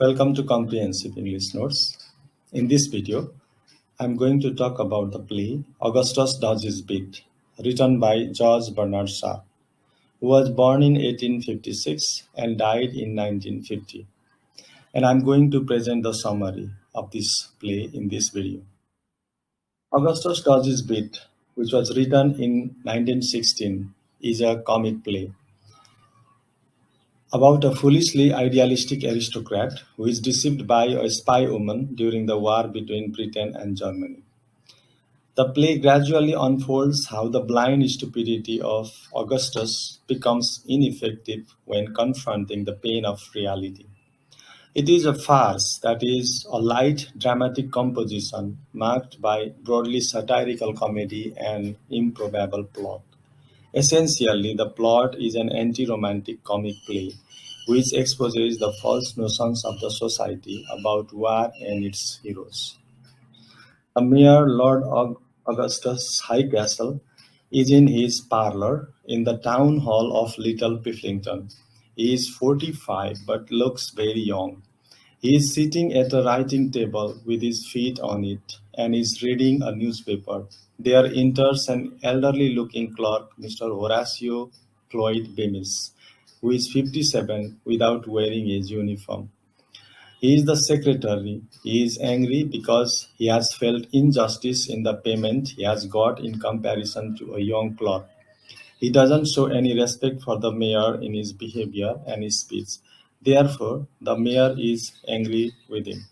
Welcome to Comprehensive English Notes. In this video, I'm going to talk about the play Augustus Does His Bit, written by George Bernard Shaw, who was born in 1856 and died in 1950. And I'm going to present the summary of this play in this video. Augustus Does His Bit, which was written in 1916, is a comic play about a foolishly idealistic aristocrat who is deceived by a spy woman during the war between Britain and Germany. The play gradually unfolds how the blind stupidity of Augustus becomes ineffective when confronting the pain of reality. It is a farce, that is, a light dramatic composition marked by broadly satirical comedy and improbable plot. Essentially, the plot is an anti-romantic comic play which exposes the false notions of the society about war and its heroes. The mayor, Lord Augustus Highcastle, is in his parlor in the town hall of Little Pifflington. He is 45 but looks very young. He is sitting at a writing table with his feet on it and is reading a newspaper. There enters an elderly looking clerk, Mr. Horatio Floyd Bemis, who is 57 without wearing his uniform. He is the secretary. He is angry because he has felt injustice in the payment he has got in comparison to a young clerk. He doesn't show any respect for the mayor in his behavior and his speech. Therefore, the mayor is angry with him.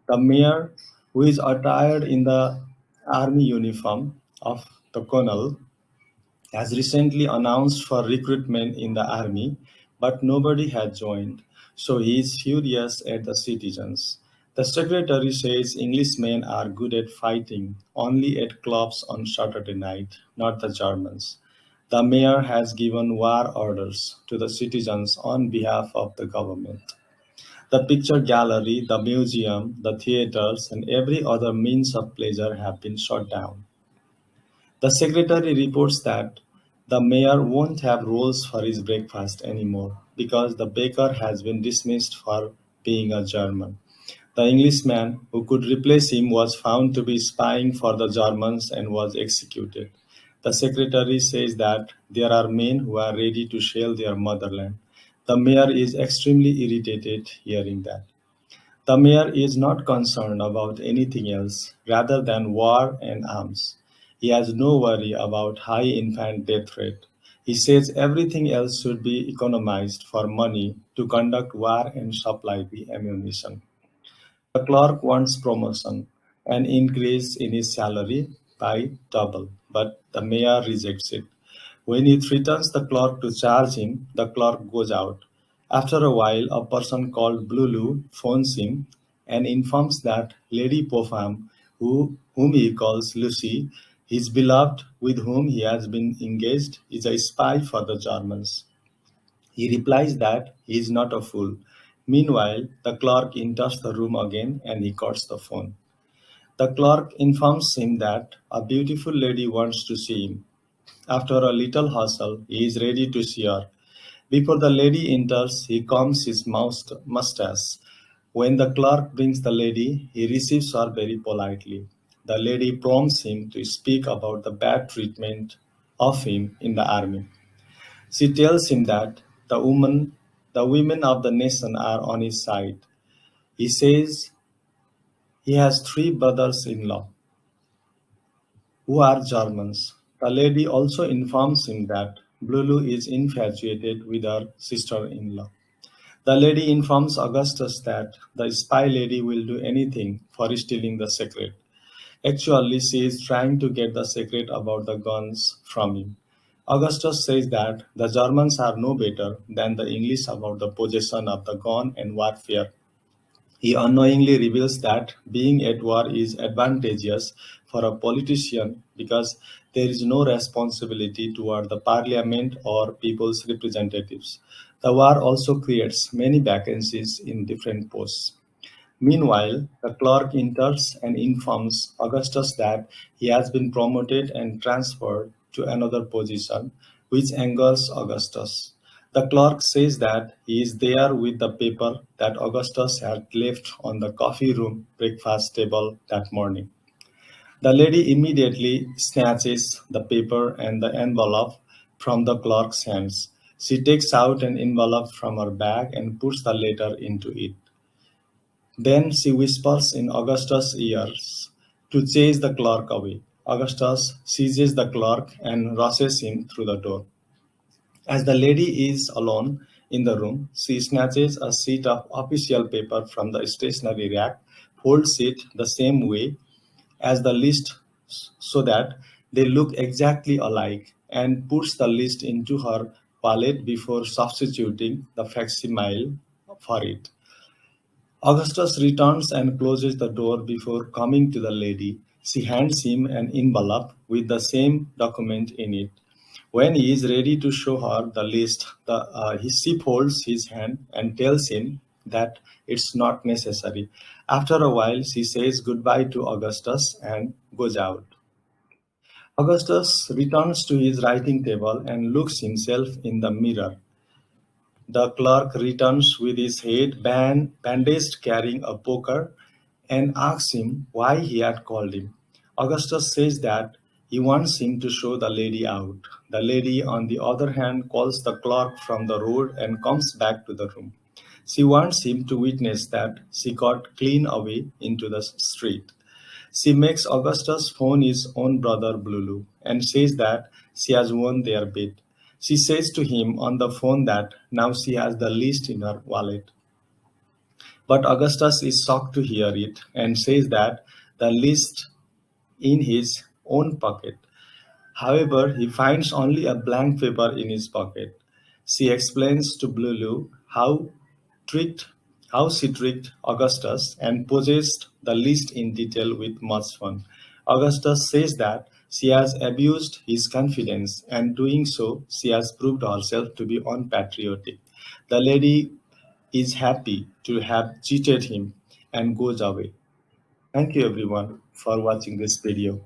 The mayor, who is attired in the army uniform of the colonel, has recently announced for recruitment in the army, but nobody has joined, so he is furious at the citizens. The secretary says Englishmen are good at fighting only at clubs on Saturday night, not the Germans. The mayor has given war orders to the citizens on behalf of the government. The picture gallery, the museum, the theaters, and every other means of pleasure have been shut down. The secretary reports that the mayor won't have rolls for his breakfast anymore because the baker has been dismissed for being a German. The Englishman who could replace him was found to be spying for the Germans and was executed. The secretary says that there are men who are ready to shell their motherland. The mayor is extremely irritated hearing that. The mayor is not concerned about anything else rather than war and arms. He has no worry about high infant death rate. He says everything else should be economized for money to conduct war and supply the ammunition. The clerk wants promotion, an increase in his salary by double, but the mayor rejects it. When he threatens the clerk to charge him, the clerk goes out. After a while, a person called Blulu phones him and informs that Lady Popham, whom he calls Lucy, his beloved with whom he has been engaged, is a spy for the Germans. He replies that he is not a fool. Meanwhile, the clerk enters the room again and he cuts the phone. The clerk informs him that a beautiful lady wants to see him. After a little hustle, he is ready to see her. Before the lady enters, he combs his mustache. When the clerk brings the lady, he receives her very politely. The lady prompts him to speak about the bad treatment of him in the army. She tells him that the women of the nation are on his side. He says he has three brothers-in-law who are Germans. The lady also informs him that Blulu is infatuated with her sister-in-law. The lady informs Augustus that the spy lady will do anything for stealing the secret. Actually, she is trying to get the secret about the guns from him. Augustus says that the Germans are no better than the English about the possession of the gun and warfare. He unknowingly reveals that being at war is advantageous for a politician because there is no responsibility toward the parliament or people's representatives. The war also creates many vacancies in different posts. Meanwhile, the clerk enters and informs Augustus that he has been promoted and transferred to another position, which angers Augustus. The clerk says that he is there with the paper that Augustus had left on the coffee room breakfast table that morning. The lady immediately snatches the paper and the envelope from the clerk's hands. She takes out an envelope from her bag and puts the letter into it. Then she whispers in Augustus' ears to chase the clerk away. Augustus seizes the clerk and rushes him through the door. As the lady is alone in the room, she snatches a sheet of official paper from the stationery rack, folds it the same way as the list so that they look exactly alike, and puts the list into her wallet before substituting the facsimile for it. Augustus returns and closes the door before coming to the lady. She hands him an envelope with the same document in it. When he is ready to show her the list, she holds his hand and tells him that it's not necessary. After a while, she says goodbye to Augustus and goes out. Augustus returns to his writing table and looks himself in the mirror. The clerk returns with his head bandaged, carrying a poker, and asks him why he had called him. Augustus says that he wants him to show the lady out. The lady, on the other hand, calls the clerk from the road and comes back to the room. She wants him to witness that she got clean away into the street. She makes Augustus phone his own brother Blulu and says that she has won their bet. She says to him on the phone that now she has the list in her wallet. But Augustus is shocked to hear it and says that the list in his own pocket. However, he finds only a blank paper in his pocket. She explains to Blulu tricked, how she tricked Augustus and possessed the list in detail with much fun. Augustus says that she has abused his confidence, and doing so, she has proved herself to be unpatriotic. The lady is happy to have cheated him and goes away. Thank you everyone for watching this video.